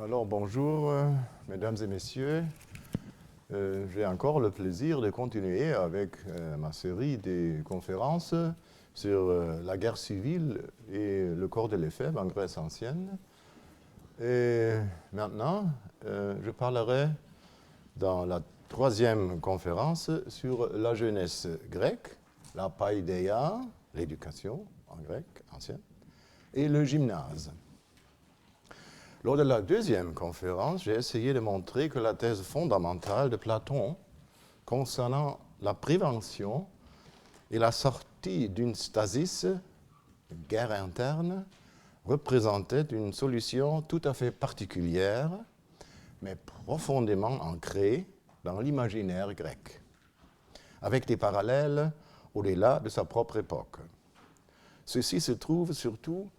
Alors bonjour, mesdames et messieurs. J'ai encore le plaisir de continuer avec ma série de conférences sur la guerre civile et le corps de l'éphèbe en Grèce ancienne. Et maintenant, je parlerai dans la troisième conférence sur la jeunesse grecque, la paideia, l'éducation en grec ancien, et le gymnase. Lors de la deuxième conférence, j'ai essayé de montrer que la thèse fondamentale de Platon concernant la prévention et la sortie d'une stasis, une guerre interne, représentait une solution tout à fait particulière, mais profondément ancrée dans l'imaginaire grec, avec des parallèles au-delà de sa propre époque. Ceci se trouve surtout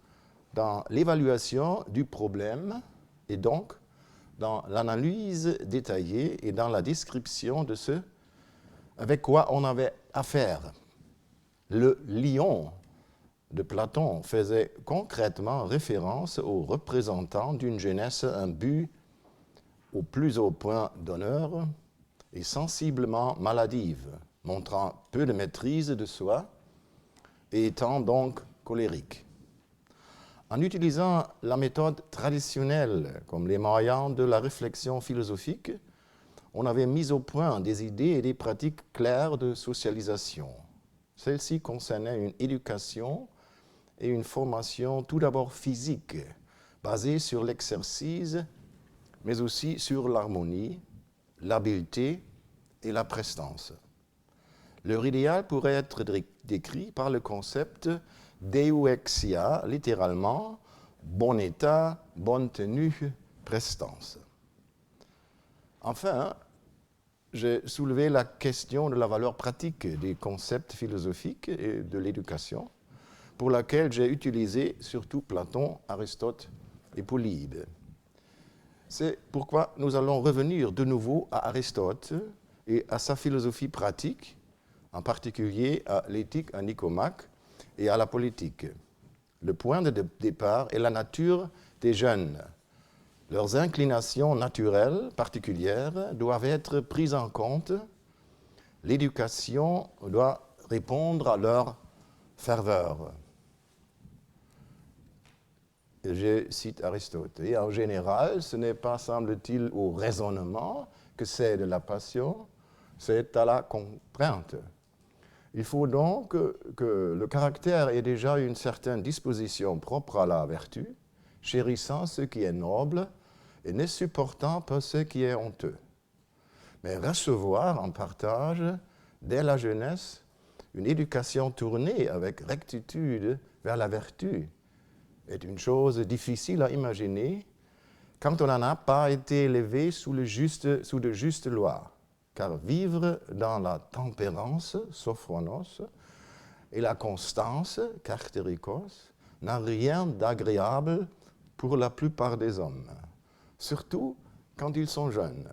dans l'évaluation du problème et donc dans l'analyse détaillée et dans la description de ce avec quoi on avait affaire. Le lion de Platon faisait concrètement référence aux représentants d'une jeunesse imbue au plus haut point d'honneur et sensiblement maladive, montrant peu de maîtrise de soi et étant donc colérique. En utilisant la méthode traditionnelle comme les moyens de la réflexion philosophique, on avait mis au point des idées et des pratiques claires de socialisation. Celles-ci concernaient une éducation et une formation tout d'abord physique, basée sur l'exercice, mais aussi sur l'harmonie, l'habileté et la prestance. Leur idéal pourrait être décrit par le concept d'euexia, littéralement bon état, bonne tenue, prestance. Enfin, j'ai soulevé la question de la valeur pratique des concepts philosophiques et de l'éducation, pour laquelle j'ai utilisé surtout Platon, Aristote et Polybe. C'est pourquoi nous allons revenir de nouveau à Aristote et à sa philosophie pratique, en particulier à l'éthique à Nicomaque et à la politique. Le point de départ est la nature des jeunes. Leurs inclinations naturelles particulières doivent être prises en compte. L'éducation doit répondre à leur ferveur. Je cite Aristote. Et en général, ce n'est pas, semble-t-il, au raisonnement que c'est de la passion, c'est à la contrainte. Il faut donc que le caractère ait déjà une certaine disposition propre à la vertu, chérissant ce qui est noble et ne supportant pas ce qui est honteux. Mais recevoir en partage, dès la jeunesse, une éducation tournée avec rectitude vers la vertu est une chose difficile à imaginer quand on n'a pas été élevé sous de justes lois. Car vivre dans la tempérance, sophronos, et la constance, karterikos, n'a rien d'agréable pour la plupart des hommes, surtout quand ils sont jeunes.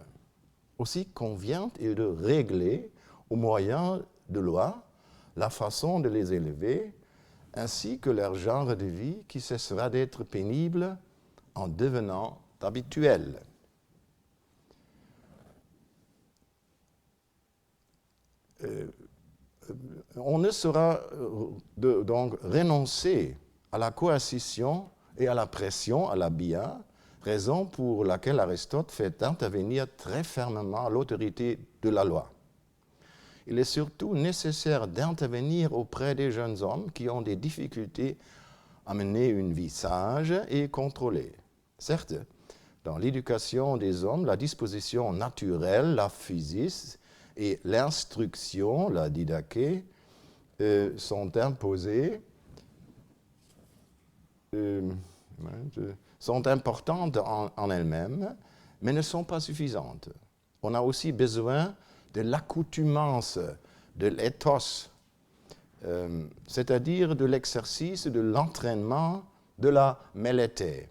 Aussi convient-il de régler, au moyen de lois, la façon de les élever, ainsi que leur genre de vie qui cessera d'être pénible en devenant habituel. On ne saura donc renoncer à la coercition et à la pression, à la bia, raison pour laquelle Aristote fait intervenir très fermement l'autorité de la loi. Il est surtout nécessaire d'intervenir auprès des jeunes hommes qui ont des difficultés à mener une vie sage et contrôlée. Certes, dans l'éducation des hommes, la disposition naturelle, la physis, et l'instruction, la didaché, sont imposées, sont importantes en elles-mêmes, mais ne sont pas suffisantes. On a aussi besoin de l'accoutumance, de l'éthos, c'est-à-dire de l'exercice, de l'entraînement, de la mélèté.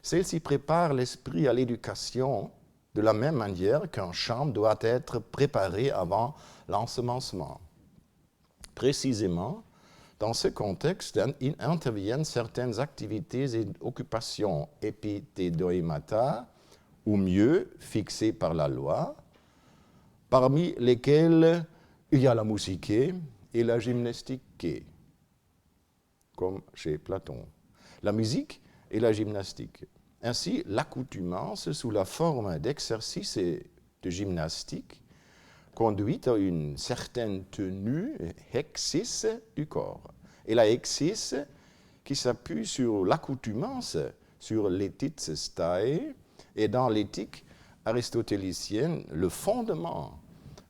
Celle-ci prépare l'esprit à l'éducation de la même manière qu'un champ doit être préparé avant l'ensemencement. Précisément, Dans ce contexte, interviennent certaines activités et occupations epithédoïmata, ou mieux, fixées par la loi, parmi lesquelles il y a la musique et la gymnastique, comme chez Platon. La musique et la gymnastique. Ainsi, l'accoutumance sous la forme d'exercice et de gymnastique conduit à une certaine tenue, hexis, du corps. Et la hexis, qui s'appuie sur l'accoutumance, sur l'éthique stai, est dans l'éthique aristotélicienne le fondement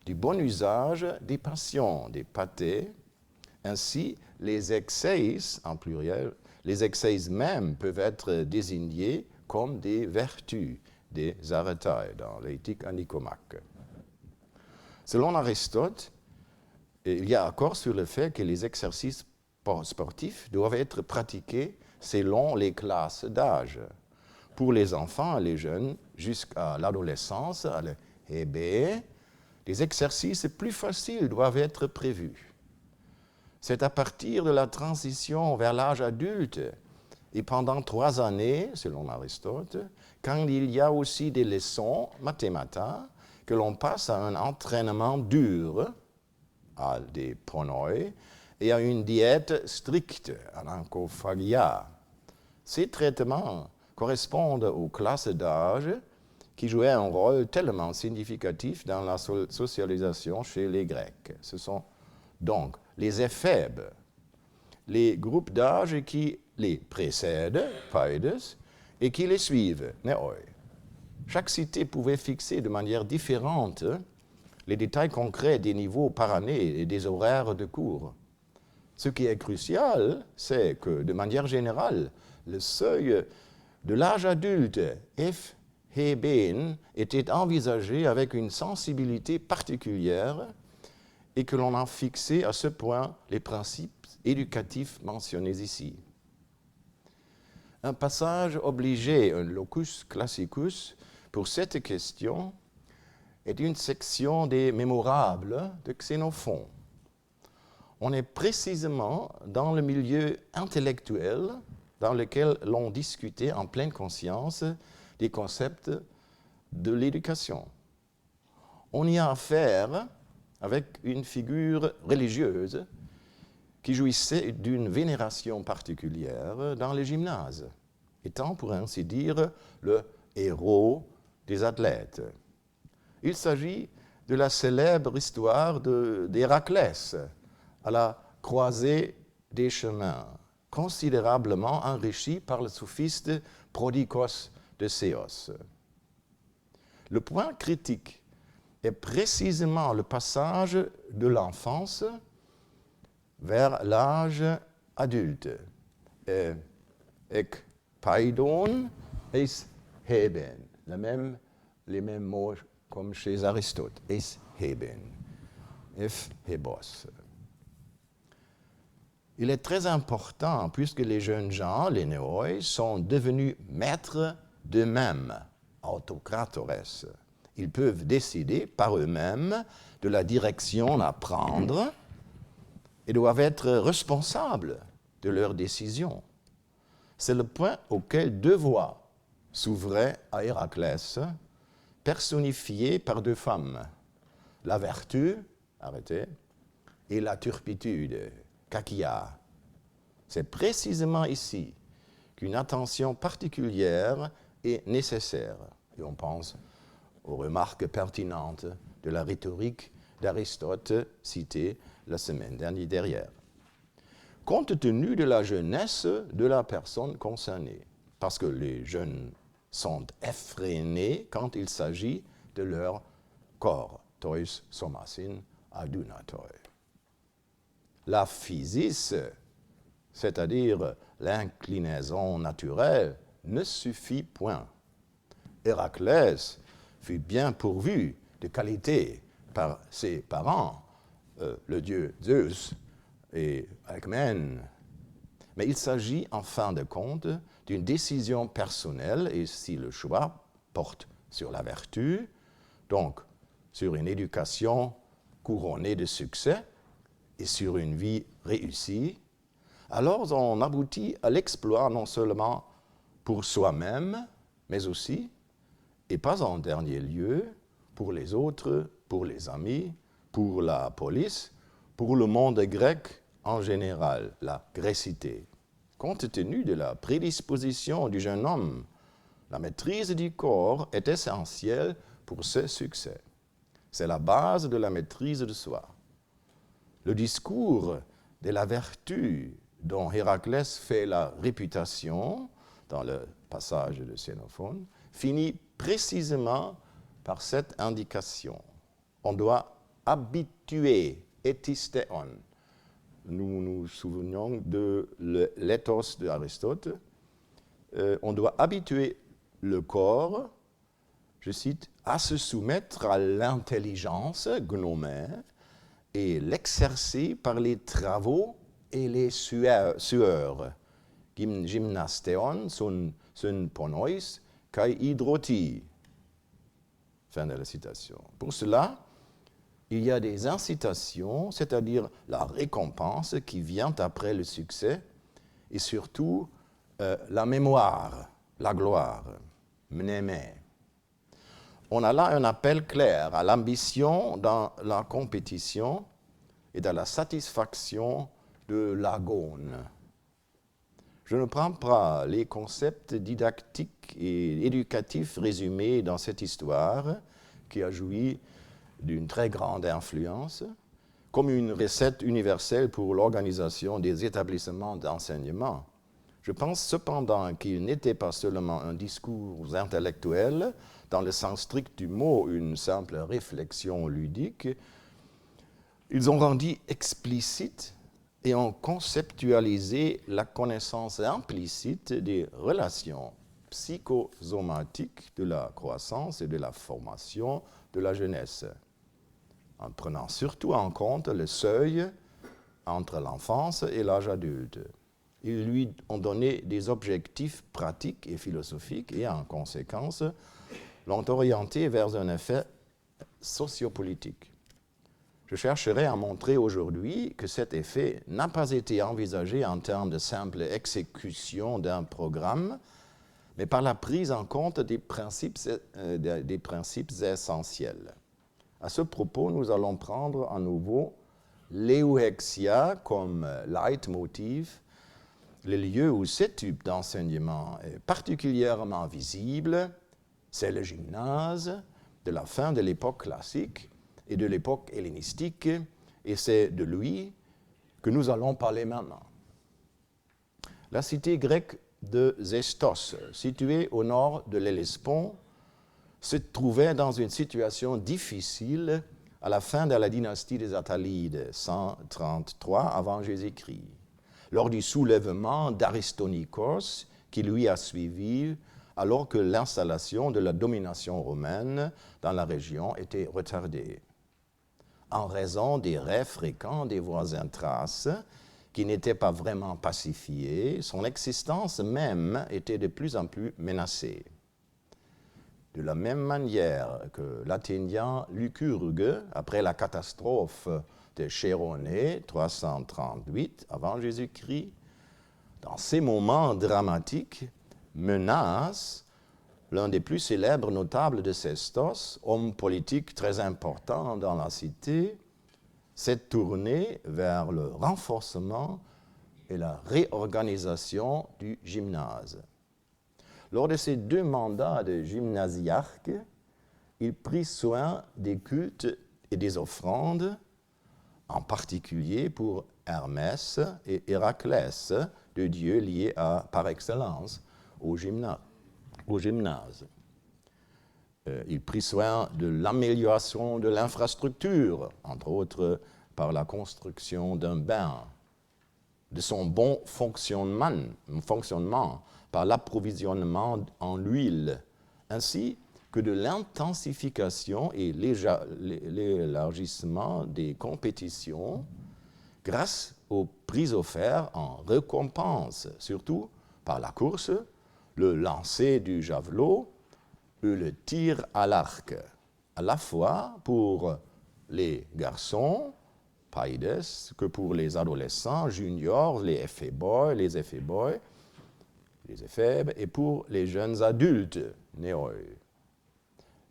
du bon usage des passions, des pathés. Ainsi, les exeis, en pluriel, les exeis mêmes peuvent être désignés comme des vertus, des aretae, dans l'éthique à Nicomaque. Selon Aristote, il y a accord sur le fait que les exercices sportifs doivent être pratiqués selon les classes d'âge. Pour les enfants et les jeunes, jusqu'à l'adolescence, à l'hébé, les exercices plus faciles doivent être prévus. C'est à partir de la transition vers l'âge adulte et pendant 3 années, selon Aristote, quand il y a aussi des leçons mathématiques, que l'on passe à un entraînement dur, à des pronoi, et à une diète stricte, à l'encophagia. Ces traitements correspondent aux classes d'âge qui jouaient un rôle tellement significatif dans la socialisation chez les Grecs. Ce sont donc les éphèbes, les groupes d'âge qui les précèdent, paides, et qui les suivent, neoi. Chaque cité pouvait fixer de manière différente les détails concrets des niveaux par année et des horaires de cours. Ce qui est crucial, c'est que, de manière générale, le seuil de l'âge adulte, F-Heben, était envisagé avec une sensibilité particulière et que l'on a fixé à ce point les principes éducatifs mentionnés ici. Un passage obligé, un locus classicus, pour cette question est une section des Mémorables de Xénophon. On est précisément dans le milieu intellectuel dans lequel l'on discutait en pleine conscience des concepts de l'éducation. On y a affaire avec une figure religieuse qui jouissait d'une vénération particulière dans les gymnases, étant pour ainsi dire le héros des athlètes. Il s'agit de la célèbre histoire d'Héraclès à la croisée des chemins, considérablement enrichi par le sophiste Prodikos de Céos. Le point critique est précisément le passage de l'enfance vers l'âge adulte. Ek paidon es heben. Les mêmes mots comme chez Aristote. Es heben. Ef hebos. Il est très important, puisque les jeunes gens, les neoi, sont devenus maîtres d'eux-mêmes, autocratores. Ils peuvent décider par eux-mêmes de la direction à prendre et doivent être responsables de leurs décisions. C'est le point auquel 2 voix s'ouvraient à Héraclès, personnifiées par 2 femmes, la vertu, arrêtez, et la turpitude, kakia. C'est précisément ici qu'une attention particulière est nécessaire. Et on pense aux remarques pertinentes de la rhétorique d'Aristote citée la semaine dernière. Compte tenu de la jeunesse de la personne concernée, parce que les jeunes sont effrénés quand il s'agit de leur corps, tois somasin adunatoi. La physis, c'est-à-dire l'inclinaison naturelle, ne suffit point. Héraclès fut bien pourvu de qualité par ses parents, le dieu Zeus et Alcmène. Mais il s'agit en fin de compte d'une décision personnelle, et si le choix porte sur la vertu, donc sur une éducation couronnée de succès et sur une vie réussie, alors on aboutit à l'exploit non seulement pour soi-même, mais aussi, et pas en dernier lieu, pour les autres, pour les amis, pour la police, pour le monde grec en général, la grécité. Compte tenu de la prédisposition du jeune homme, la maîtrise du corps est essentielle pour ce succès. C'est la base de la maîtrise de soi. Le discours de la vertu dont Héraclès fait la réputation dans le passage de Xénophon finit précisément par cette indication. On doit habituer, etistheon. Nous nous souvenons de l'éthos d'Aristote. On doit habituer le corps, je cite, à se soumettre à l'intelligence, gnomé, et l'exercer par les travaux et les sueurs. Gymnastheon sun ponois kai hydroti. Fin de la citation. Pour cela, il y a des incitations, c'est-à-dire la récompense qui vient après le succès, et surtout la mémoire, la gloire, mnémé. On a là un appel clair à l'ambition dans la compétition et dans la satisfaction de l'agone. Je ne prends pas les concepts didactiques et éducatifs résumés dans cette histoire qui a joui d'une très grande influence comme une recette universelle pour l'organisation des établissements d'enseignement. Je pense cependant qu'il n'était pas seulement un discours intellectuel, dans le sens strict du mot, une simple réflexion ludique. Ils ont rendu explicite et ont conceptualisé la connaissance implicite des relations psychosomatiques de la croissance et de la formation de la jeunesse, en prenant surtout en compte le seuil entre l'enfance et l'âge adulte. Ils lui ont donné des objectifs pratiques et philosophiques et, en conséquence, l'ont orienté vers un effet sociopolitique. Je chercherai à montrer aujourd'hui que cet effet n'a pas été envisagé en termes de simple exécution d'un programme, mais par la prise en compte des principes essentiels. À ce propos, nous allons prendre à nouveau l'euexia comme leitmotiv, le lieu où ce type d'enseignement est particulièrement visible, c'est le gymnase de la fin de l'époque classique et de l'époque hellénistique, et c'est de lui que nous allons parler maintenant. La cité grecque de Zestos, située au nord de l'Hellespont, se trouvait dans une situation difficile à la fin de la dynastie des Attalides, 133 avant Jésus-Christ, lors du soulèvement d'Aristonikos qui lui a suivi alors que l'installation de la domination romaine dans la région était retardée. En raison des raids fréquents des voisins thraces, qui n'étaient pas vraiment pacifiés, son existence même était de plus en plus menacée. De la même manière que l'Athénien Lycurgue, après la catastrophe de Chéronée, 338 avant Jésus-Christ, dans ces moments dramatiques, menace l'un des plus célèbres notables de Sestos, homme politique très important dans la cité, s'est tourné vers le renforcement et la réorganisation du gymnase. Lors de ses 2 mandats de gymnasiarque, il prit soin des cultes et des offrandes, en particulier pour Hermès et Héraclès, 2 dieux liés par excellence au gymnase. Il prit soin de l'amélioration de l'infrastructure, entre autres par la construction d'un bain, de son bon fonctionnement par l'approvisionnement en huile, ainsi que de l'intensification et l'élargissement des compétitions grâce aux prix offerts en récompense, surtout par la course, le lancer du javelot et le tir à l'arc, à la fois pour les garçons paides, que pour les adolescents, juniors, les ephéboi, les éphéboi, les éphèbes, et pour les jeunes adultes, néoi.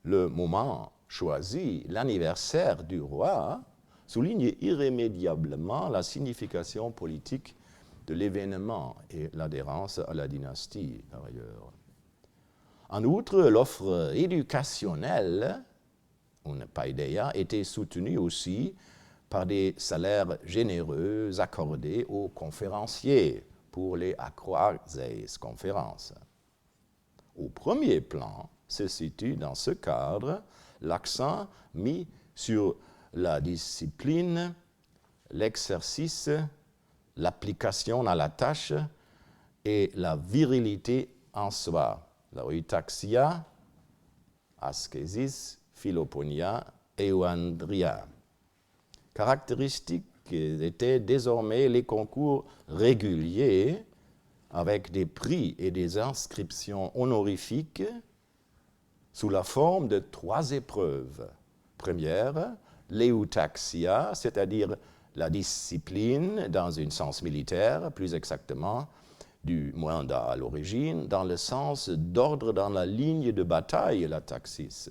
Le moment choisi, l'anniversaire du roi, souligne irrémédiablement la signification politique de l'événement et l'adhérence à la dynastie, par ailleurs. En outre, l'offre éducationnelle, une paideia, était soutenue aussi par des salaires généreux accordés aux conférenciers pour les acroases conférences. Au premier plan se situe dans ce cadre l'accent mis sur la discipline, l'exercice, l'application à la tâche et la virilité en soi, la eutaxia, ascésis, philoponia, euandria. Caractéristiques étaient désormais les concours réguliers avec des prix et des inscriptions honorifiques sous la forme de 3 épreuves. Première, l'eutaxia, c'est-à-dire la discipline dans un sens militaire, plus exactement, du mandat à l'origine, dans le sens d'ordre dans la ligne de bataille, la taxis.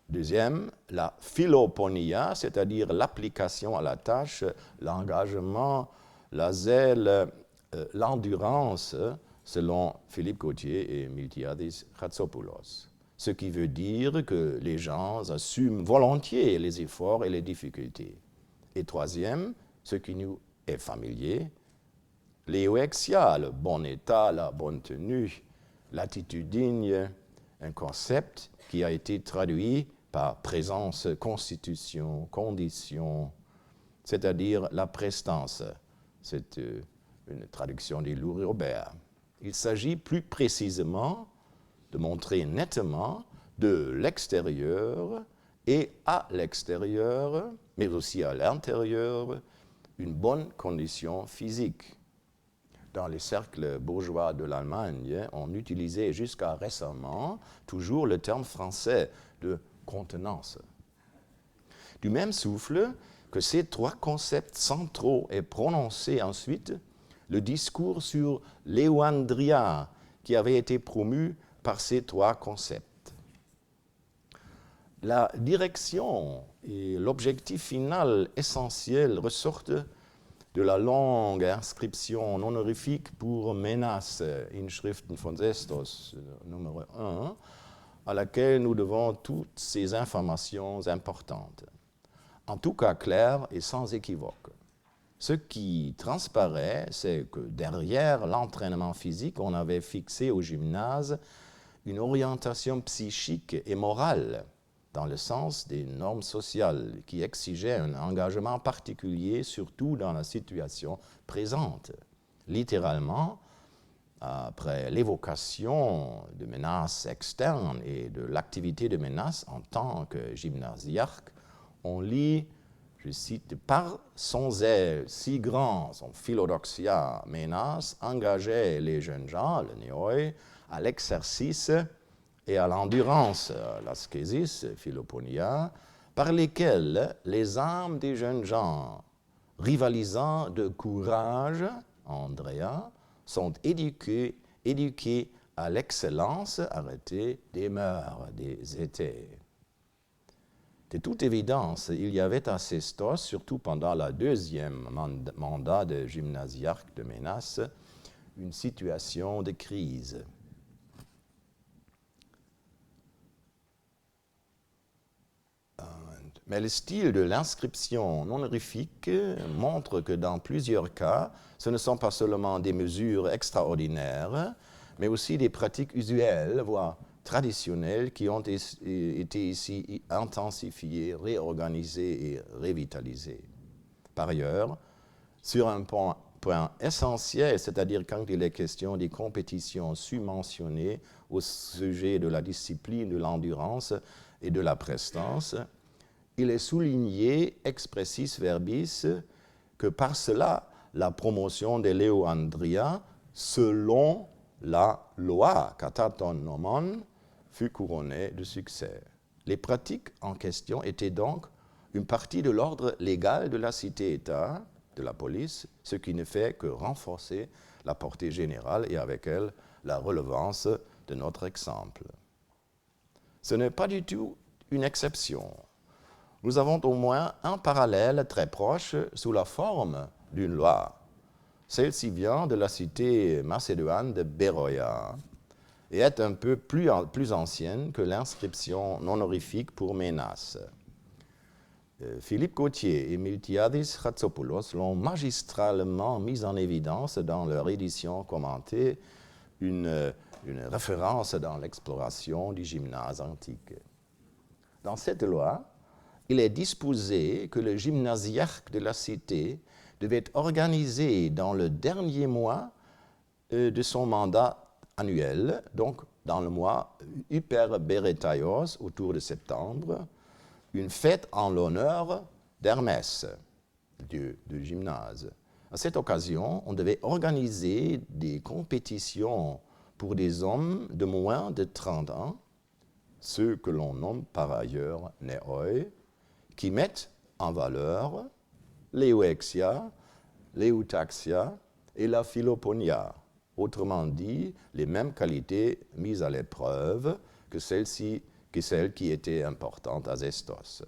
Deuxième, la philoponia, c'est-à-dire l'application à la tâche, l'engagement, la zèle, l'endurance, selon Philippe Gautier et Miltiadis Chatsopoulos. Ce qui veut dire que les gens assument volontiers les efforts et les difficultés. Et troisième, ce qui nous est familier, l'euexia, le bon état, la bonne tenue, l'attitude digne, un concept qui a été traduit par présence, constitution, condition, c'est-à-dire la prestance. C'est une traduction des Louis Robert. Il s'agit plus précisément de montrer nettement de l'extérieur et à l'extérieur, mais aussi à l'intérieur, une bonne condition physique. Dans les cercles bourgeois de l'Allemagne, on utilisait jusqu'à récemment toujours le terme français de contenance. Du même souffle que ces 3 concepts centraux est prononcé ensuite le discours sur l'euandria qui avait été promu par ces 3 concepts. La direction et l'objectif final essentiel ressortent de la longue inscription honorifique pour Menas, Inschriften von Sestos, numéro 1, à laquelle nous devons toutes ces informations importantes. En tout cas claires et sans équivoque. Ce qui transparaît, c'est que derrière l'entraînement physique, on avait fixé au gymnase une orientation psychique et morale, dans le sens des normes sociales, qui exigeaient un engagement particulier, surtout dans la situation présente. Littéralement, après l'évocation de menaces externes et de l'activité de menace en tant que gymnasiarque, on lit, je cite, « Par son zèle si grand, son philodoxia, menace, engageait les jeunes gens, le néoi, à l'exercice et à l'endurance, l'ascésis, philoponia, par lesquels les âmes des jeunes gens, rivalisant de courage, Andrea, sont éduqués à l'excellence, arrêtée, des mœurs, des étés. » De toute évidence, il y avait à Sestos, surtout pendant la 2e mandat de gymnasiarque de Menas, une situation de crise. Mais le style de l'inscription honorifique montre que dans plusieurs cas, ce ne sont pas seulement des mesures extraordinaires, mais aussi des pratiques usuelles, voire traditionnelles, qui ont été ici intensifiées, réorganisées et revitalisées. Par ailleurs, sur un point essentiel, c'est-à-dire quand il est question des compétitions subventionnées au sujet de la discipline, de l'endurance et de la prestance, il est souligné expressis verbis que par cela, la promotion de l'euandria, selon la loi kataton nomon, fut couronnée de succès. Les pratiques en question étaient donc une partie de l'ordre légal de la cité-État, de la police, ce qui ne fait que renforcer la portée générale et avec elle la relevance de notre exemple. Ce n'est pas du tout une exception. Nous avons au moins un parallèle très proche sous la forme d'une loi. Celle-ci vient de la cité macédoine de Béroïa et est un peu plus ancienne que l'inscription honorifique pour Ménas. Philippe Gautier et Miltiadis Chatzopoulos l'ont magistralement mise en évidence dans leur édition commentée, une référence dans l'exploration du gymnase antique. Dans cette loi, il est disposé que le gymnasiarque de la cité devait organiser dans le dernier mois de son mandat annuel, donc dans le mois Hyperberetaios, autour de septembre, une fête en l'honneur d'Hermès, dieu du gymnase. À cette occasion, on devait organiser des compétitions pour des hommes de moins de 30 ans, ceux que l'on nomme par ailleurs Neoi, qui mettent en valeur l'euexia, l'eutaxia et la philoponia, autrement dit, les mêmes qualités mises à l'épreuve que celles qui étaient importantes à Zestos.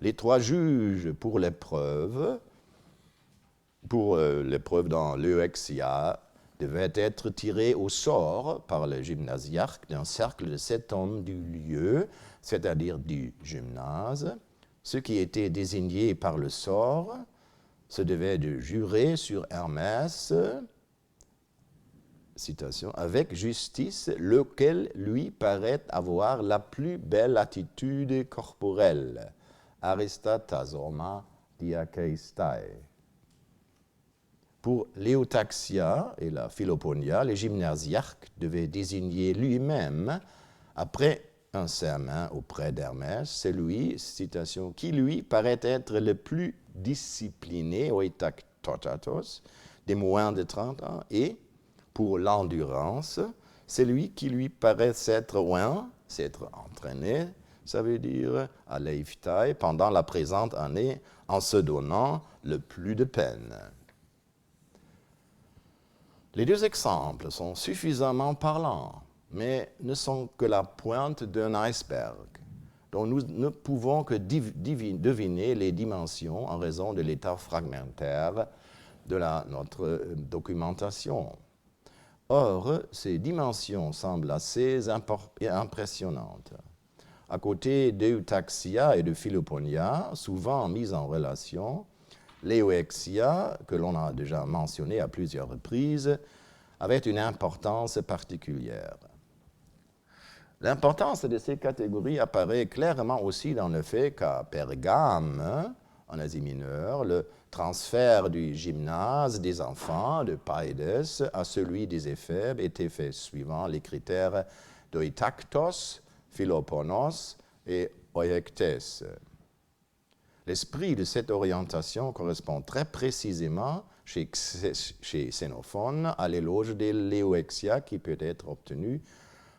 Les 3 juges pour l'épreuve dans l'euexia, devaient être tirés au sort par le gymnasiarque d'un cercle de 7 hommes du lieu, c'est-à-dire du gymnase. Ceux qui étaient désignés par le sort se devaient de jurer sur Hermès, citation, avec justice, lequel lui paraît avoir la plus belle attitude corporelle, aristatasoma diakeistae. Pour l'eutaxia et la philoponia, le gymnasiarque devait désigner lui-même, après un serment auprès d'Hermès, celui, citation, qui lui paraît être le plus discipliné, oetaktotatos, des moins de 30 ans, et pour l'endurance, celui qui lui paraît s'être entraîné, ça veut dire à l'eiftai, pendant la présente année, en se donnant le plus de peine. Les 2 exemples sont suffisamment parlants, mais ne sont que la pointe d'un iceberg, dont nous ne pouvons que deviner les dimensions en raison de l'état fragmentaire de notre documentation. Or, ces dimensions semblent assez impressionnantes. À côté d'eutaxia et de philoponia, souvent mises en relation, l'euexia, que l'on a déjà mentionné à plusieurs reprises, avait une importance particulière. L'importance de ces catégories apparaît clairement aussi dans le fait qu'à Pergame, en Asie mineure, le transfert du gymnase des enfants de Païdes à celui des Éphèbes était fait suivant les critères d'oitaktos, philoponos et oiektes. L'esprit de cette orientation correspond très précisément chez Xénophone à l'éloge de l'euexia qui peut être obtenue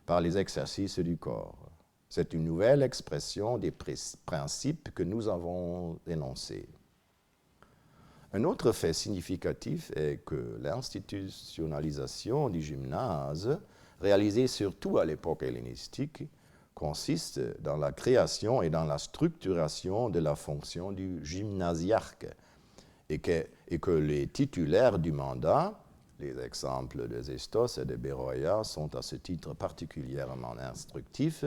par les exercices du corps. C'est une nouvelle expression des principes que nous avons énoncés. Un autre fait significatif est que l'institutionnalisation du gymnase, réalisée surtout à l'époque hellénistique, consiste dans la création et dans la structuration de la fonction du gymnasiarque et que les titulaires du mandat, les exemples de Zestos et de Béroïa sont à ce titre particulièrement instructifs,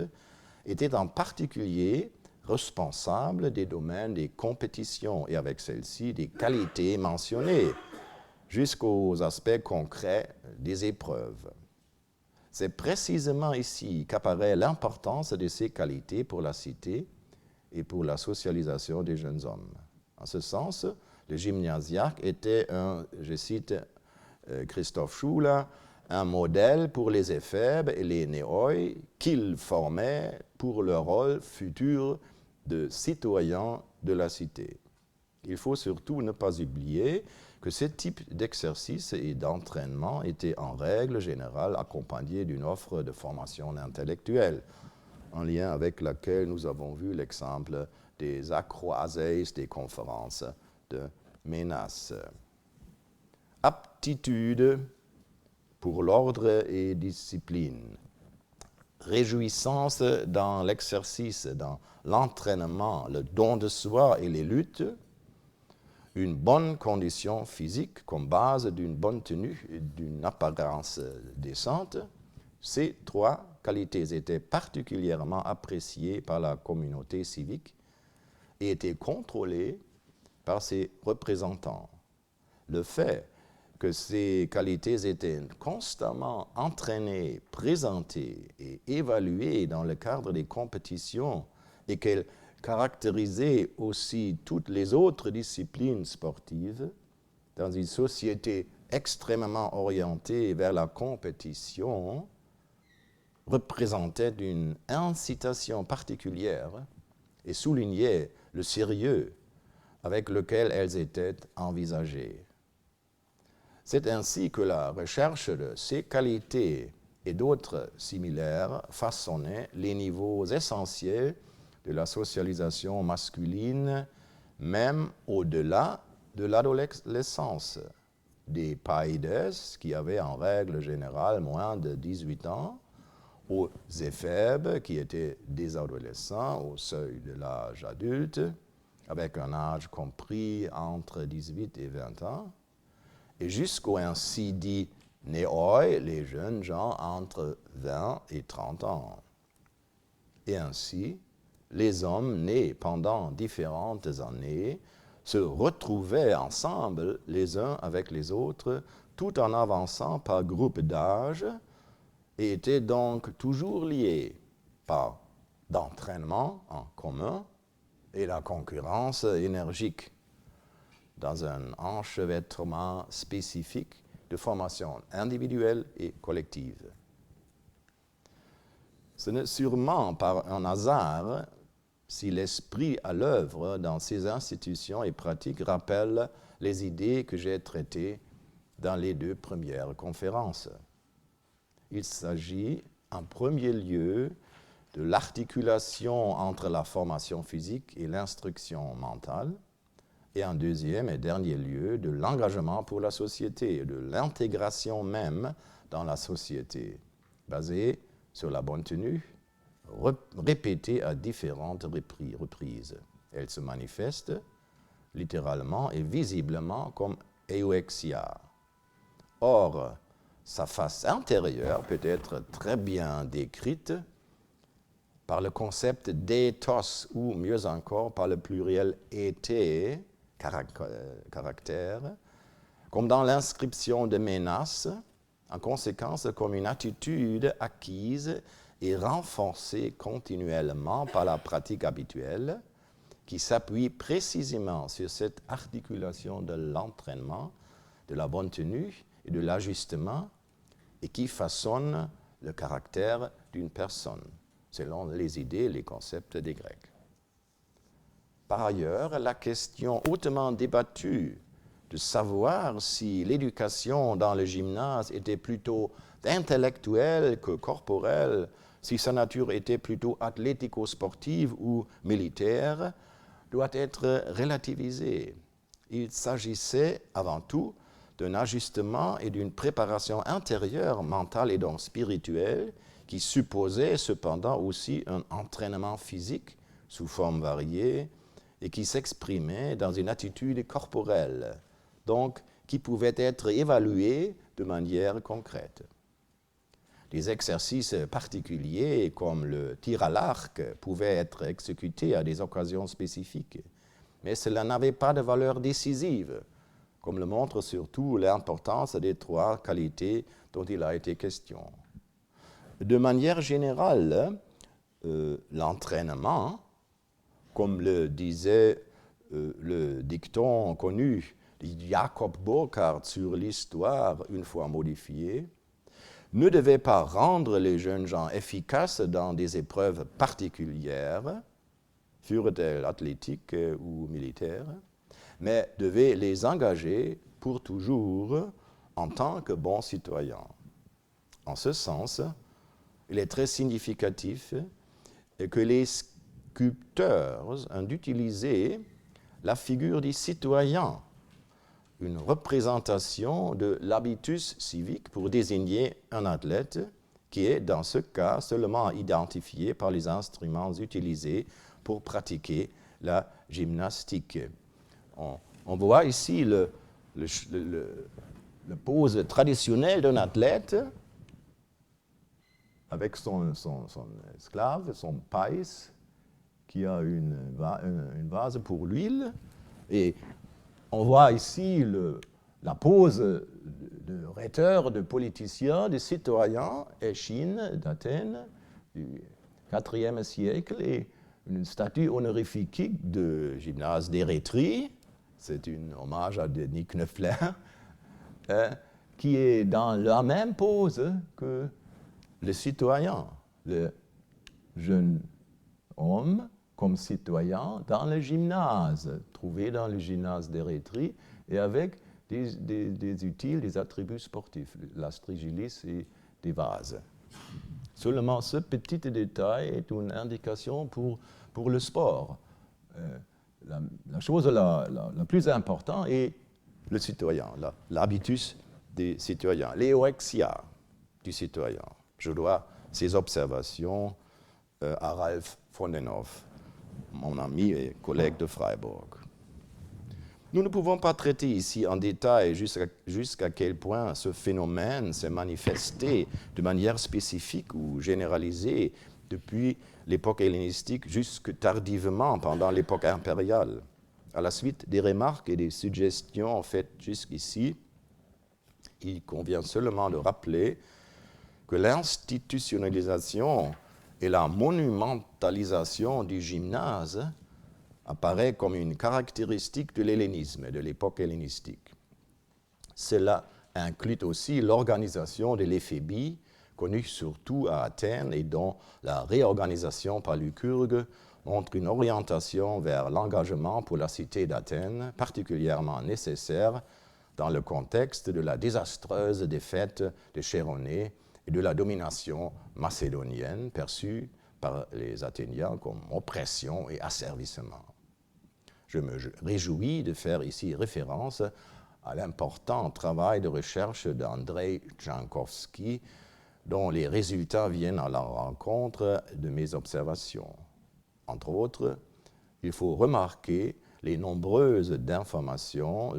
étaient en particulier responsables des domaines des compétitions et avec celles-ci des qualités mentionnées jusqu'aux aspects concrets des épreuves. C'est précisément ici qu'apparaît l'importance de ces qualités pour la cité et pour la socialisation des jeunes hommes. En ce sens, le gymnasiarque était je cite Christophe Schuler, un modèle pour les Éphèbes et les Néoi qu'il formait pour leur rôle futur de citoyens de la cité. Il faut surtout ne pas oublier que ce type d'exercice et d'entraînement était en règle générale accompagné d'une offre de formation intellectuelle, en lien avec laquelle nous avons vu l'exemple des acroases des conférences de Ménas. Aptitude pour l'ordre et discipline. Réjouissance dans l'exercice, dans l'entraînement, le don de soi et les luttes. Une bonne condition physique comme base d'une bonne tenue et d'une apparence décente. Ces trois qualités étaient particulièrement appréciées par la communauté civique et étaient contrôlées par ses représentants. Le fait que ces qualités étaient constamment entraînées, présentées et évaluées dans le cadre des compétitions et qu'elles caractérisaient aussi toutes les autres disciplines sportives, dans une société extrêmement orientée vers la compétition, représentait une incitation particulière et soulignait le sérieux avec lequel elles étaient envisagées. C'est ainsi que la recherche de ces qualités et d'autres similaires façonnait les niveaux essentiels de la socialisation masculine, même au-delà de l'adolescence. Des païdes, qui avaient en règle générale moins de 18 ans, aux éphèbes, qui étaient des adolescents au seuil de l'âge adulte, avec un âge compris entre 18 et 20 ans, et jusqu'aux ainsi dit néoi, les jeunes gens entre 20 et 30 ans. Et ainsi, les hommes nés pendant différentes années se retrouvaient ensemble les uns avec les autres, tout en avançant par groupe d'âge, et étaient donc toujours liés par d'entraînement en commun et la concurrence énergique dans un enchevêtrement spécifique de formation individuelle et collective. Ce n'est sûrement par un hasard si l'esprit à l'œuvre dans ces institutions et pratiques rappelle les idées que j'ai traitées dans les 2 premières conférences. Il s'agit en premier lieu de l'articulation entre la formation physique et l'instruction mentale, et en deuxième et dernier lieu de l'engagement pour la société, de l'intégration même dans la société, basée sur la bonne tenue, répétée à différentes reprises. Elle se manifeste littéralement et visiblement comme euexia. Or, sa face intérieure peut être très bien décrite par le concept d'éthos, ou mieux encore par le pluriel été, caractère, comme dans l'inscription de Ménas, en conséquence comme une attitude acquise et renforcée continuellement par la pratique habituelle, qui s'appuie précisément sur cette articulation de l'entraînement, de la bonne tenue et de l'ajustement, et qui façonne le caractère d'une personne, selon les idées, les concepts des Grecs. Par ailleurs, la question hautement débattue de savoir si l'éducation dans le gymnase était plutôt intellectuelle que corporelle, si sa nature était plutôt athlético-sportive ou militaire, doit être relativisée. Il s'agissait avant tout d'un ajustement et d'une préparation intérieure, mentale et donc spirituelle, qui supposait cependant aussi un entraînement physique sous forme variée et qui s'exprimait dans une attitude corporelle, donc qui pouvait être évaluée de manière concrète. Des exercices particuliers comme le tir à l'arc pouvaient être exécutés à des occasions spécifiques, mais cela n'avait pas de valeur décisive, comme le montre surtout l'importance des 3 qualités dont il a été question. De manière générale, l'entraînement, comme le disait le dicton connu de Jacob Burckhardt sur l'histoire une fois modifié, ne devait pas rendre les jeunes gens efficaces dans des épreuves particulières, furent-elles athlétiques ou militaires, mais devait les engager pour toujours en tant que bons citoyens. En ce sens, il est très significatif que sculpteurs ont utilisé la figure du citoyen, une représentation de l'habitus civique pour désigner un athlète qui est, dans ce cas, seulement identifié par les instruments utilisés pour pratiquer la gymnastique. On voit ici le pose traditionnelle d'un athlète avec son esclave, son pais, qui a une vase pour l'huile. Et on voit ici la pose de rhéteur, de politicien, de citoyen, Échine d'Athènes, du IVe siècle, et une statue honorifique de gymnase d'Érythrée. C'est un hommage à Denis Kneufler, qui est dans la même pose que le citoyen, le jeune homme comme citoyen dans le gymnase, trouvé dans le gymnase d'Érythrée, et avec des utiles, des attributs sportifs, l'astrigilis et des vases. Seulement ce petit détail est une indication pour le sport. La chose la plus importante est le citoyen, l'habitus des citoyens, l'éoexia du citoyen. Je dois ces observations à Ralph Vondenhoff, mon ami et collègue de Freiburg. Nous ne pouvons pas traiter ici en détail jusqu'à quel point ce phénomène s'est manifesté de manière spécifique ou généralisée depuis l'époque hellénistique jusque tardivement pendant l'époque impériale. À la suite des remarques et des suggestions faites jusqu'ici, il convient seulement de rappeler que l'institutionnalisation et la monumentalisation du gymnase apparaît comme une caractéristique de l'hellénisme, de l'époque hellénistique. Cela inclut aussi l'organisation de l'éphébie, connue surtout à Athènes et dont la réorganisation par Lycurgue montre une orientation vers l'engagement pour la cité d'Athènes, particulièrement nécessaire dans le contexte de la désastreuse défaite de Chéronée et de la domination macédonienne perçue par les Athéniens comme oppression et asservissement. Je me réjouis de faire ici référence à l'important travail de recherche d'Andrei Jankowski, dont les résultats viennent à la rencontre de mes observations. Entre autres, il faut remarquer les nombreuses informations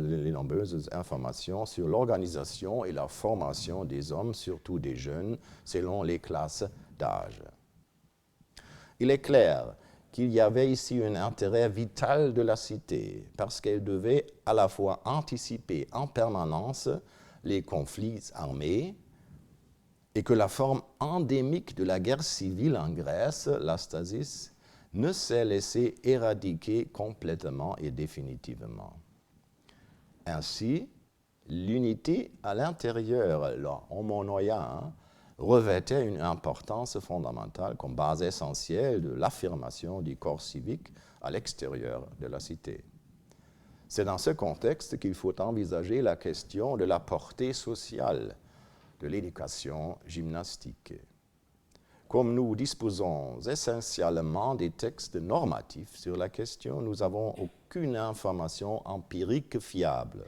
sur l'organisation et la formation des hommes, surtout des jeunes, selon les classes d'âge. Il est clair qu'il y avait ici un intérêt vital de la cité, parce qu'elle devait à la fois anticiper en permanence les conflits armés, et que la forme endémique de la guerre civile en Grèce, la stasis, ne s'est laissée éradiquer complètement et définitivement. Ainsi, l'unité à l'intérieur, l'homonoia, revêtait une importance fondamentale comme base essentielle de l'affirmation du corps civique à l'extérieur de la cité. C'est dans ce contexte qu'il faut envisager la question de la portée sociale de l'éducation gymnastique. Comme nous disposons essentiellement des textes normatifs sur la question, nous n'avons aucune information empirique fiable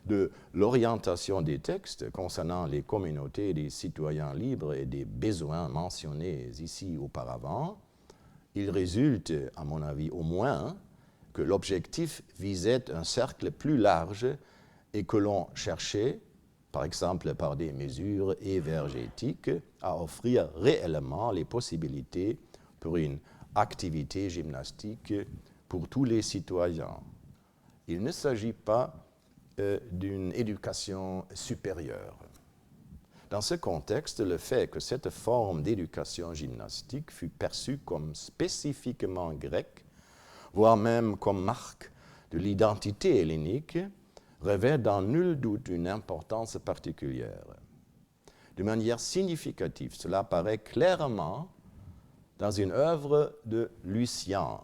de l'orientation des textes concernant les communautés des citoyens libres et des besoins mentionnés ici auparavant. Il résulte, à mon avis au moins, que l'objectif visait un cercle plus large et que l'on cherchait, par exemple par des mesures évergétiques, à offrir réellement les possibilités pour une activité gymnastique pour tous les citoyens. Il ne s'agit pas d'une éducation supérieure. Dans ce contexte, le fait que cette forme d'éducation gymnastique fut perçue comme spécifiquement grecque, voire même comme marque de l'identité hellénique, revêt dans nul doute une importance particulière. De manière significative, cela apparaît clairement dans une œuvre de Lucien,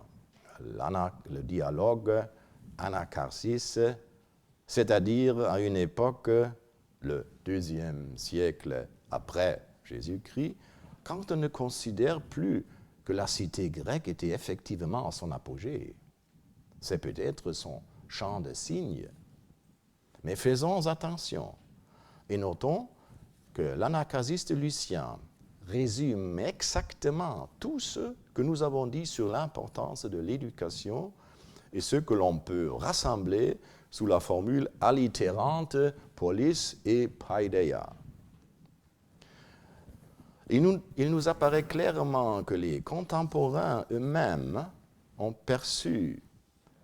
le dialogue Anacharsis, c'est-à-dire à une époque, le IIe siècle après Jésus-Christ, quand on ne considère plus que la cité grecque était effectivement à son apogée. C'est peut-être son champ de signes. Mais faisons attention et notons que l'anacasiste Lucien résume exactement tout ce que nous avons dit sur l'importance de l'éducation et ce que l'on peut rassembler sous la formule allitérante polis et paideia. Il nous apparaît clairement que les contemporains eux-mêmes ont perçu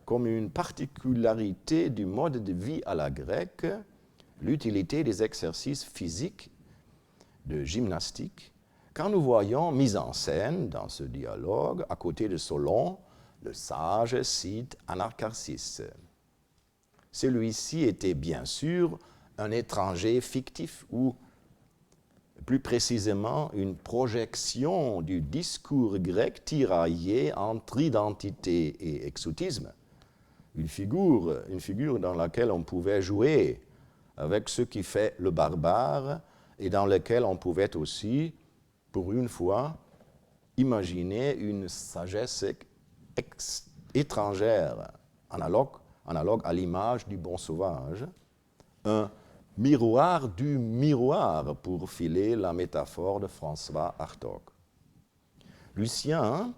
comme une particularité du mode de vie à la grecque l'utilité des exercices physiques de gymnastique, quand nous voyons mis en scène dans ce dialogue, à côté de Solon, le sage Scythe Anacharsis. Celui-ci était bien sûr un étranger fictif ou plus précisément une projection du discours grec tiraillé entre identité et exotisme, une figure dans laquelle on pouvait jouer avec ce qui fait le barbare et dans laquelle on pouvait aussi, pour une fois, imaginer une sagesse étrangère, analogue à l'image du bon sauvage, un miroir du miroir, pour filer la métaphore de François Hartog. Lucien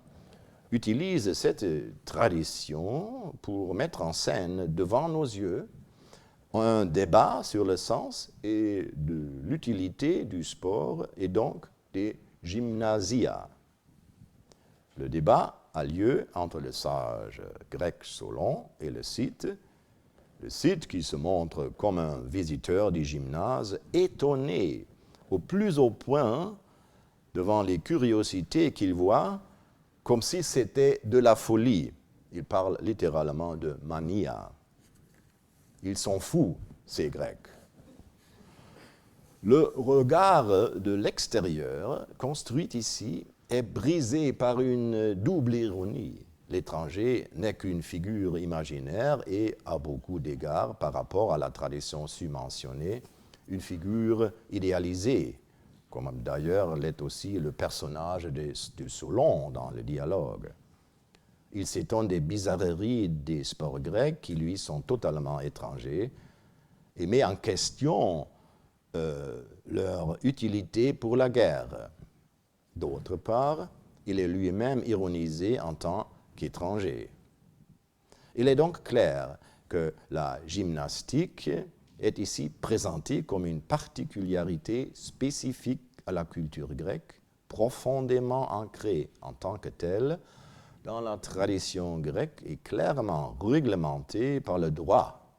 utilise cette tradition pour mettre en scène devant nos yeux un débat sur le sens et de l'utilité du sport et donc des gymnasia. Le débat a lieu entre le sage grec Solon et le Scythe qui se montre comme un visiteur du gymnase, étonné au plus haut point devant les curiosités qu'il voit, comme si c'était de la folie. Il parle littéralement de mania. Ils sont fous, ces Grecs. Le regard de l'extérieur, construit ici, est brisé par une double ironie. L'étranger n'est qu'une figure imaginaire et, à beaucoup d'égards, par rapport à la tradition submentionnée, une figure idéalisée, comme d'ailleurs l'est aussi le personnage de Solon dans le dialogue. Il s'étonne des bizarreries des sports grecs qui lui sont totalement étrangers et met en question leur utilité pour la guerre. D'autre part, il est lui-même ironisé en tant qu'étranger. Il est donc clair que la gymnastique est ici présentée comme une particularité spécifique à la culture grecque, profondément ancrée en tant que telle dans la tradition grecque et clairement réglementée par le droit,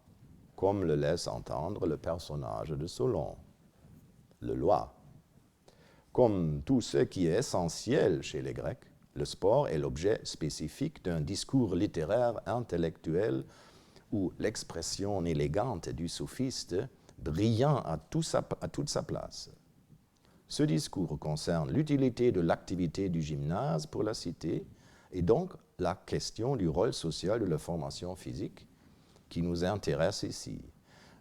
comme le laisse entendre le personnage de Solon, le loi. Comme tout ce qui est essentiel chez les Grecs, le sport est l'objet spécifique d'un discours littéraire intellectuel où l'expression élégante du sophiste brillant à toute sa place. Ce discours concerne l'utilité de l'activité du gymnase pour la cité et donc la question du rôle social de la formation physique qui nous intéresse ici.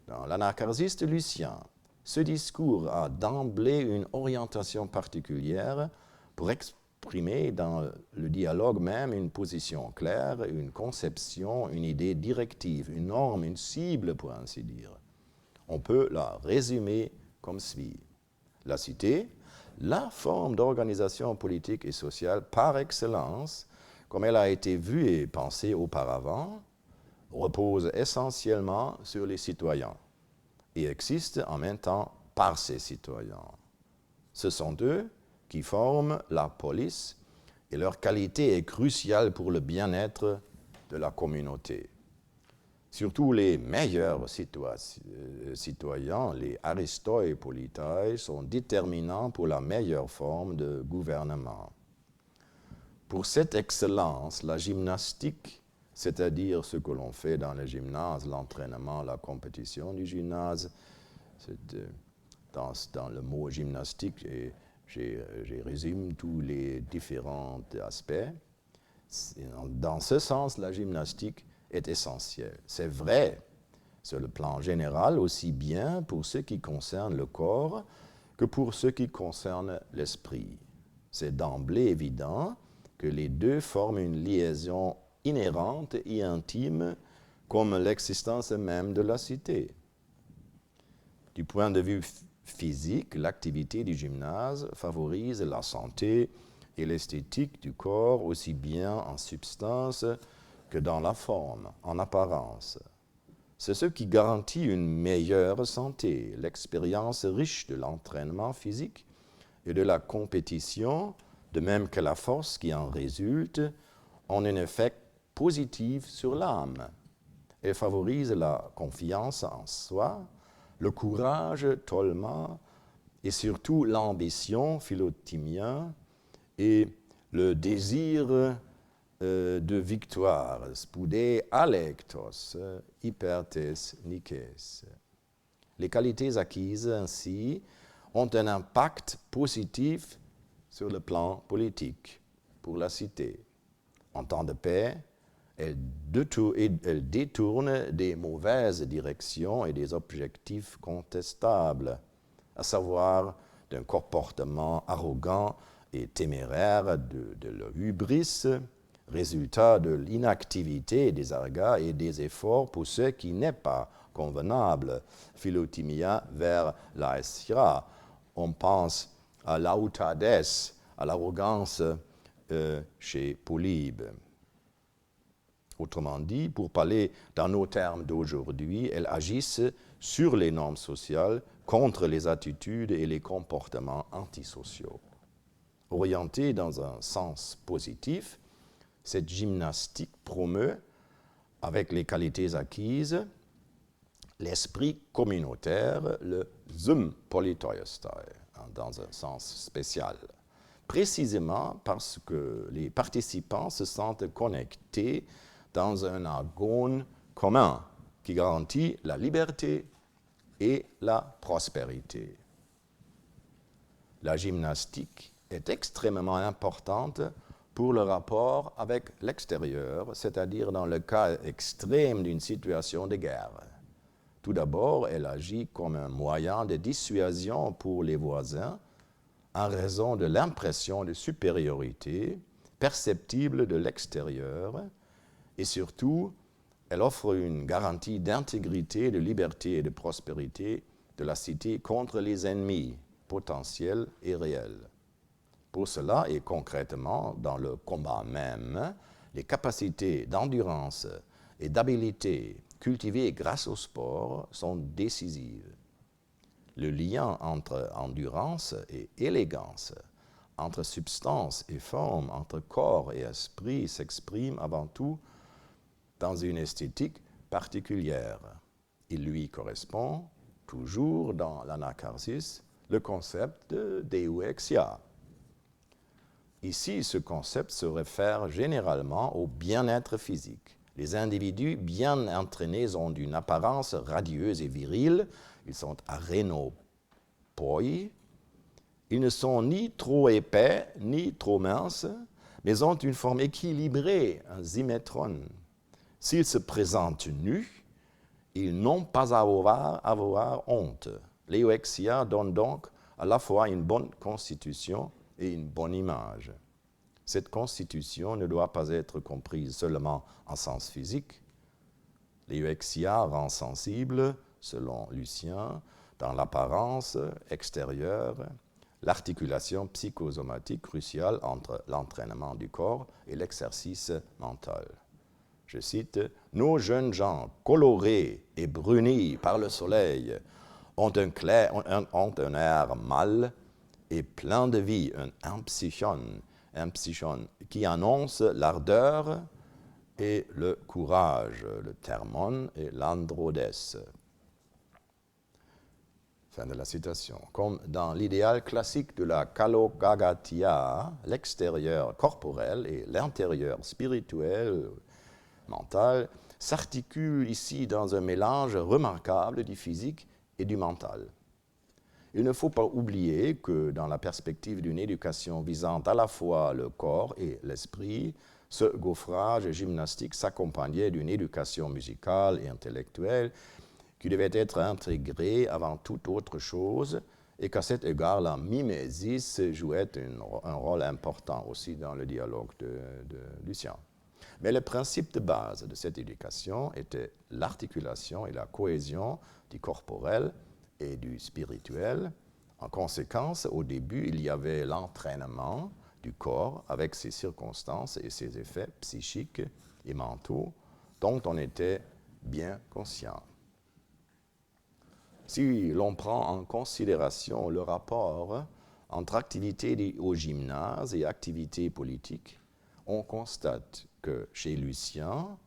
Dans l'anacharsis de Lucien, ce discours a d'emblée une orientation particulière pour exprimer dans le dialogue même une position claire, une conception, une idée directive, une norme, une cible pour ainsi dire. On peut la résumer comme suit. La cité, la forme d'organisation politique et sociale par excellence, comme elle a été vue et pensée auparavant, repose essentiellement sur les citoyens et existe en même temps par ces citoyens. Ce sont eux qui forment la police et leur qualité est cruciale pour le bien-être de la communauté. Surtout les meilleurs citoyens, les aristoi politai, sont déterminants pour la meilleure forme de gouvernement. Pour cette excellence, la gymnastique, c'est-à-dire ce que l'on fait dans le gymnase, l'entraînement, la compétition du gymnase, dans le mot gymnastique, j'ai résumé tous les différents aspects. Dans ce sens, la gymnastique est essentielle. C'est vrai sur le plan général, aussi bien pour ce qui concerne le corps, que pour ce qui concerne l'esprit. C'est d'emblée évident que les deux forment une liaison inhérente et intime comme l'existence même de la cité. Du point de vue physique, l'activité du gymnase favorise la santé et l'esthétique du corps aussi bien en substance que dans la forme, en apparence. C'est ce qui garantit une meilleure santé, l'expérience riche de l'entraînement physique et de la compétition, de même que la force qui en résulte, ont un effet positif sur l'âme. Elle favorise la confiance en soi, le courage tolma et surtout l'ambition philotimia et le désir de victoire, spoude alectos, hypertes nikes. Les qualités acquises ainsi ont un impact positif sur le plan politique pour la cité. En temps de paix, elle détourne des mauvaises directions et des objectifs contestables, à savoir d'un comportement arrogant et téméraire de la hubris, résultat de l'inactivité des argas et des efforts pour ce qui n'est pas convenable, philotimia vers l'aesira. On pense à l'autades, à l'arrogance chez Polybe. Autrement dit, pour parler dans nos termes d'aujourd'hui, elles agissent sur les normes sociales contre les attitudes et les comportements antisociaux. Orientée dans un sens positif, cette gymnastique promeut, avec les qualités acquises, l'esprit communautaire, le zum politoiostai, dans un sens spécial. Précisément parce que les participants se sentent connectés dans un agone commun qui garantit la liberté et la prospérité. La gymnastique est extrêmement importante pour le rapport avec l'extérieur, c'est-à-dire dans le cas extrême d'une situation de guerre. Tout d'abord, elle agit comme un moyen de dissuasion pour les voisins en raison de l'impression de supériorité perceptible de l'extérieur et surtout, elle offre une garantie d'intégrité, de liberté et de prospérité de la cité contre les ennemis potentiels et réels. Pour cela, et concrètement dans le combat même, les capacités d'endurance et d'habileté cultivées grâce au sport sont décisives. Le lien entre endurance et élégance, entre substance et forme, entre corps et esprit s'exprime avant tout dans une esthétique particulière. Il lui correspond, toujours dans l'anacharsis, le concept de deuexia. Ici, ce concept se réfère généralement au bien-être physique. Les individus bien entraînés ont une apparence radieuse et virile. Ils sont arénopoi. Ils ne sont ni trop épais, ni trop minces, mais ont une forme équilibrée, un symétron. S'ils se présentent nus, ils n'ont pas à avoir honte. L'euexia donne donc à la fois une bonne constitution et une bonne image. Cette constitution ne doit pas être comprise seulement en sens physique. L'euexia rend sensible, selon Lucien, dans l'apparence extérieure, l'articulation psychosomatique cruciale entre l'entraînement du corps et l'exercice mental. Je cite, « Nos jeunes gens, colorés et brunis par le soleil, ont un air mâle et plein de vie, un psychon qui annonce l'ardeur et le courage, le thermon et l'androdes. » Fin de la citation. Comme dans l'idéal classique de la kalokagatia, l'extérieur corporel et l'intérieur spirituel, mental, s'articulent ici dans un mélange remarquable du physique et du mental. Il ne faut pas oublier que dans la perspective d'une éducation visant à la fois le corps et l'esprit, ce gaufrage gymnastique s'accompagnait d'une éducation musicale et intellectuelle qui devait être intégrée avant toute autre chose et qu'à cet égard, la mimésis jouait un rôle important aussi dans le dialogue de Lucien. Mais le principe de base de cette éducation était l'articulation et la cohésion du corporel et du spirituel. En conséquence, au début, il y avait l'entraînement du corps avec ses circonstances et ses effets psychiques et mentaux dont on était bien conscient. Si l'on prend en considération le rapport entre activité au gymnase et activité politique, on constate que chez Lucien,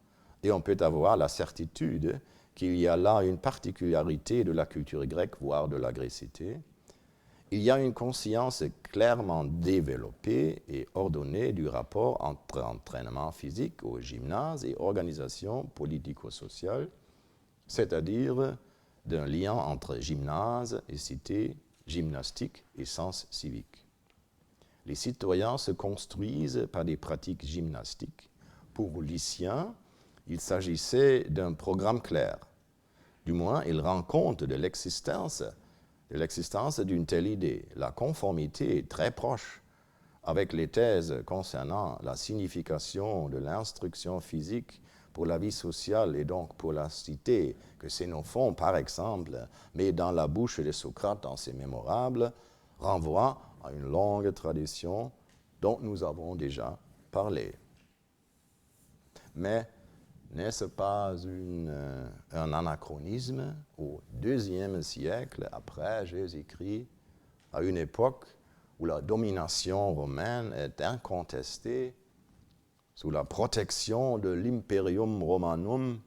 et on peut avoir la certitude qu'il y a là une particularité de la culture grecque, voire de la grécité, il y a une conscience clairement développée et ordonnée du rapport entre entraînement physique au gymnase et organisation politico-sociale, c'est-à-dire d'un lien entre gymnase et cité, gymnastique et sens civique. Les citoyens se construisent par des pratiques gymnastiques. Pour Lucien, il s'agissait d'un programme clair. Du moins, il rend compte de l'existence d'une telle idée. La conformité est très proche avec les thèses concernant la signification de l'instruction physique pour la vie sociale et donc pour la cité, que Xénophon, par exemple, met dans la bouche de Socrate dans ses Mémorables, renvoie à une longue tradition dont nous avons déjà parlé. Mais n'est-ce pas un anachronisme au IIe siècle après Jésus-Christ, à une époque où la domination romaine est incontestée, sous la protection de l'Imperium Romanum,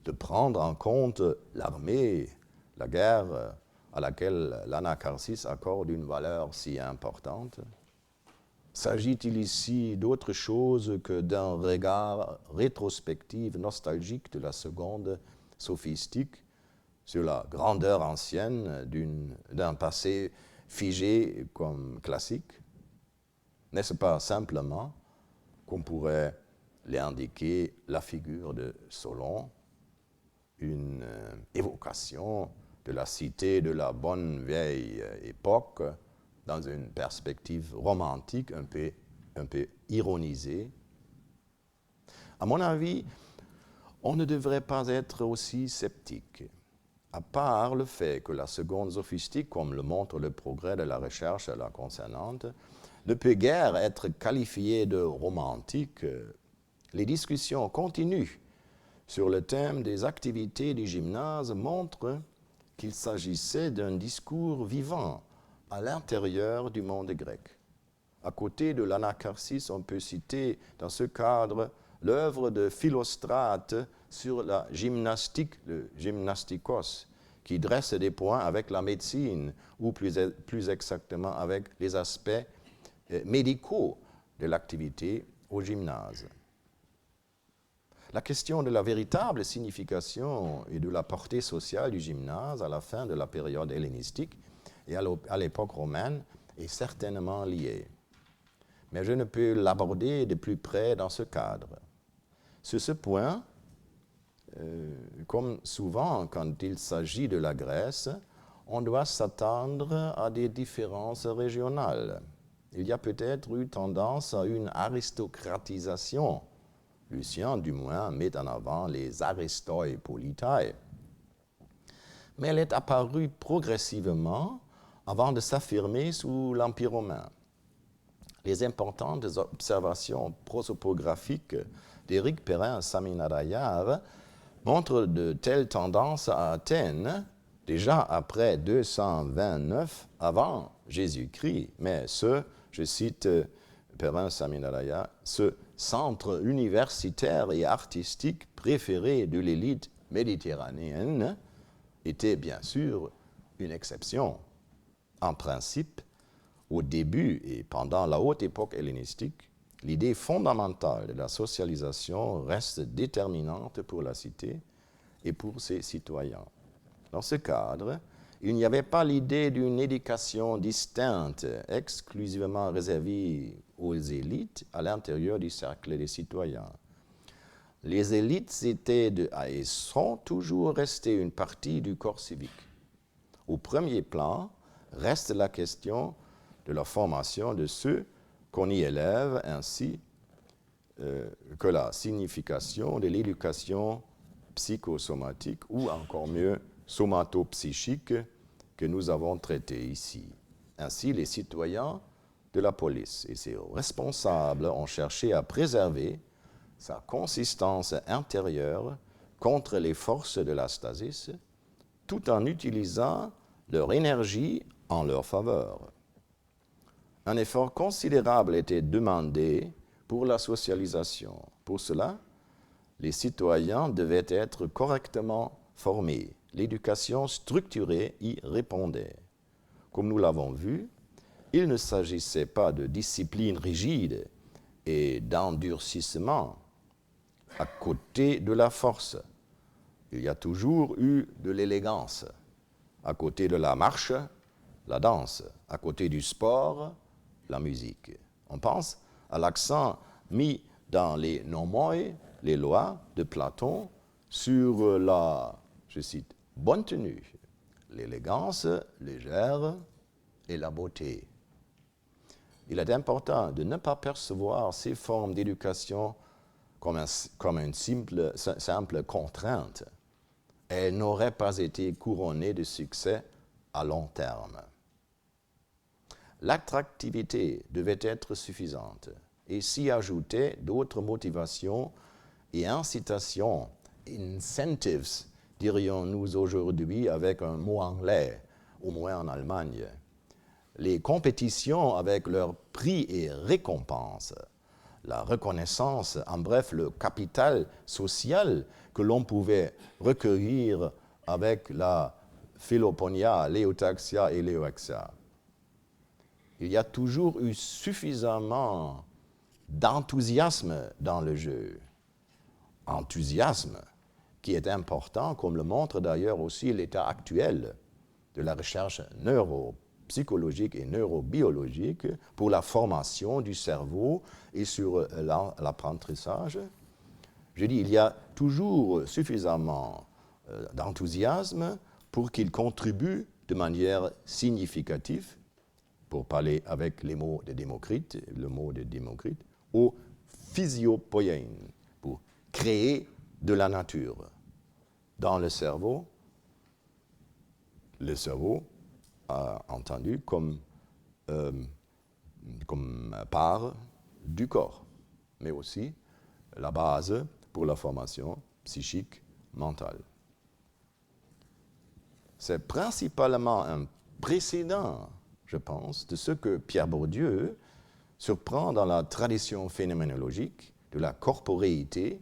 de prendre en compte l'armée, la guerre à laquelle l'anacharsis accorde une valeur si importante? S'agit-il ici d'autre chose que d'un regard rétrospectif nostalgique de la seconde sophistique sur la grandeur ancienne d'un passé figé comme classique? N'est-ce pas simplement qu'on pourrait l'indiquer la figure de Solon, une évocation de la cité de la bonne vieille époque dans une perspective romantique un peu ironisée? À mon avis, on ne devrait pas être aussi sceptique, à part le fait que la seconde sophistique, comme le montre le progrès de la recherche la concernante, ne peut guère être qualifiée de romantique. Les discussions continues sur le thème des activités du gymnase montrent qu'il s'agissait d'un discours vivant à l'intérieur du monde grec. À côté de l'anacharsis, on peut citer dans ce cadre l'œuvre de Philostrate sur la gymnastique, le gymnastikos, qui dresse des points avec la médecine, ou plus exactement avec les aspects médicaux de l'activité au gymnase. La question de la véritable signification et de la portée sociale du gymnase à la fin de la période hellénistique et à l'époque romaine est certainement liée. Mais je ne peux l'aborder de plus près dans ce cadre. Sur ce point, comme souvent quand il s'agit de la Grèce, on doit s'attendre à des différences régionales. Il y a peut-être eu tendance à une aristocratisation. Lucien, du moins, met en avant les aristoi politae. Mais elle est apparue progressivement avant de s'affirmer sous l'Empire romain. Les importantes observations prosopographiques d'Éric Perrin-Saminadayar montrent de telles tendances à Athènes, déjà après 229 avant Jésus-Christ, mais je cite Perrin-Saminadayar, ce centre universitaire et artistique préféré de l'élite méditerranéenne était bien sûr une exception. En principe, au début et pendant la haute époque hellénistique, l'idée fondamentale de la socialisation reste déterminante pour la cité et pour ses citoyens. Dans ce cadre, il n'y avait pas l'idée d'une éducation distincte, exclusivement réservée aux élites à l'intérieur du cercle des citoyens. Les élites étaient et sont toujours restées une partie du corps civique. Au premier plan, reste la question de la formation de ceux qu'on y élève, ainsi que la signification de l'éducation psychosomatique ou encore mieux somatopsychique que nous avons traité ici. Ainsi, les citoyens de la police et ses responsables ont cherché à préserver sa consistance intérieure contre les forces de la stasis, tout en utilisant leur énergie en leur faveur. Un effort considérable était demandé pour la socialisation. Pour cela, les citoyens devaient être correctement formés. L'éducation structurée y répondait. Comme nous l'avons vu, il ne s'agissait pas de discipline rigide et d'endurcissement à côté de la force. Il y a toujours eu de l'élégance. À côté de la marche, la danse. À côté du sport, la musique. On pense à l'accent mis dans les nomoi, les lois de Platon, sur la, je cite, bonne tenue, l'élégance légère et la beauté. Il est important de ne pas percevoir ces formes d'éducation comme une simple contrainte. Elles n'auraient pas été couronnées de succès à long terme. L'attractivité devait être suffisante et s'y ajoutaient d'autres motivations et incitations, incentives, dirions-nous aujourd'hui avec un mot anglais, au moins en Allemagne. Les compétitions avec leurs prix et récompenses, la reconnaissance, en bref, le capital social que l'on pouvait recueillir avec la philoponia, l'éotaxia et l'éoaxia. Il y a toujours eu suffisamment d'enthousiasme dans le jeu. Enthousiasme qui est important, comme le montre d'ailleurs aussi l'état actuel de la recherche neuropsychologique et neurobiologique pour la formation du cerveau et sur l'apprentissage. Je dis, il y a toujours suffisamment d'enthousiasme pour qu'il contribue de manière significative, pour parler avec les mots de Démocrite, le mot de Démocrite, au physiopoiein, pour créer de la nature. Dans le cerveau entendu comme part du corps, mais aussi la base pour la formation psychique mentale. C'est principalement un précédent, je pense, de ce que Pierre Bourdieu surprend dans la tradition phénoménologique de la corporéité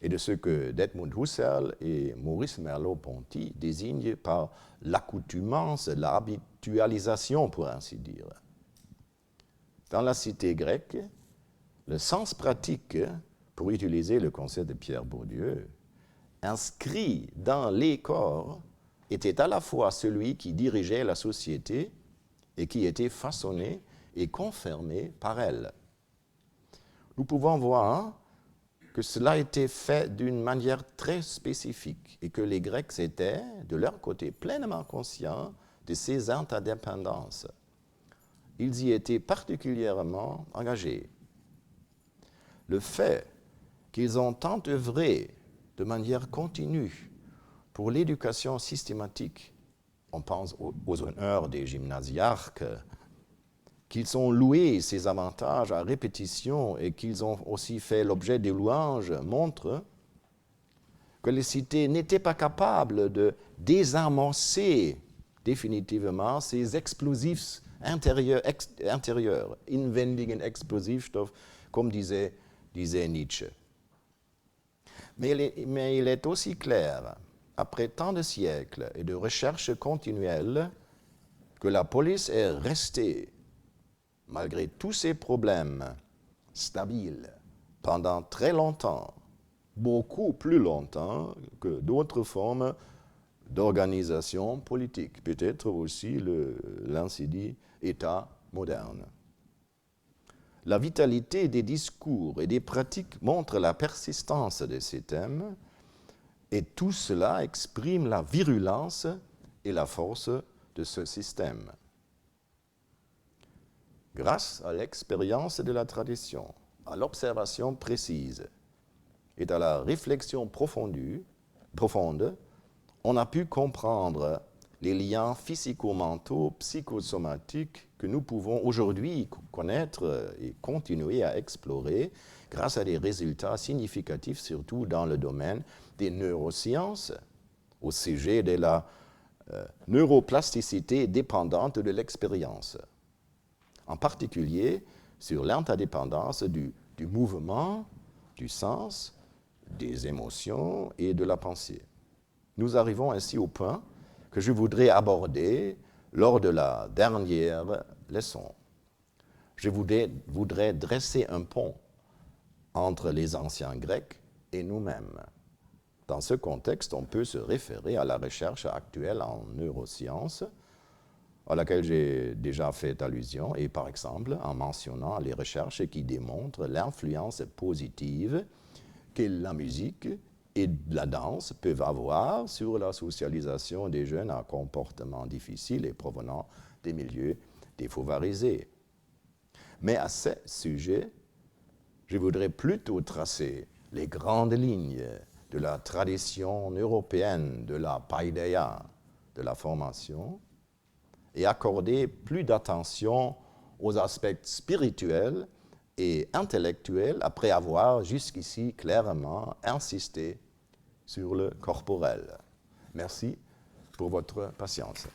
et de ce que Edmund Husserl et Maurice Merleau-Ponty désignent par l'accoutumance, l'habitualisation, pour ainsi dire. Dans la cité grecque, le sens pratique, pour utiliser le concept de Pierre Bourdieu, inscrit dans les corps, était à la fois celui qui dirigeait la société et qui était façonné et confirmé par elle. Nous pouvons voir que cela était fait d'une manière très spécifique et que les Grecs étaient, de leur côté, pleinement conscients de ces interdépendances. Ils y étaient particulièrement engagés. Le fait qu'ils ont tant œuvré de manière continue pour l'éducation systématique, on pense aux honneurs des gymnasiarques, qu'ils ont loué ces avantages à répétition et qu'ils ont aussi fait l'objet des louanges, montre que les cités n'étaient pas capables de désamorcer définitivement ces explosifs intérieurs, inwendigen Explosivstoff, comme disait Nietzsche. Mais il est aussi clair, après tant de siècles et de recherches continuelles, que la police est restée, malgré tous ces problèmes, stable pendant très longtemps, beaucoup plus longtemps que d'autres formes d'organisation politique, peut-être aussi l'ainsi dit État moderne. La vitalité des discours et des pratiques montre la persistance de ces thèmes, et tout cela exprime la virulence et la force de ce système. grâce à l'expérience de la tradition, à l'observation précise et à la réflexion profonde, on a pu comprendre les liens physico-mentaux, psychosomatiques que nous pouvons aujourd'hui connaître et continuer à explorer grâce à des résultats significatifs, surtout dans le domaine des neurosciences, au sujet de la neuroplasticité dépendante de l'expérience, en particulier sur l'interdépendance du mouvement, du sens, des émotions et de la pensée. Nous arrivons ainsi au point que je voudrais aborder lors de la dernière leçon. Je voudrais dresser un pont entre les anciens Grecs et nous-mêmes. Dans ce contexte, on peut se référer à la recherche actuelle en neurosciences, à laquelle j'ai déjà fait allusion, et par exemple en mentionnant les recherches qui démontrent l'influence positive que la musique et la danse peuvent avoir sur la socialisation des jeunes à comportements difficiles et provenant des milieux défavorisés. Mais à ce sujet, je voudrais plutôt tracer les grandes lignes de la tradition européenne de la paideia, de la formation, et accorder plus d'attention aux aspects spirituels et intellectuels après avoir jusqu'ici clairement insisté sur le corporel. Merci pour votre patience.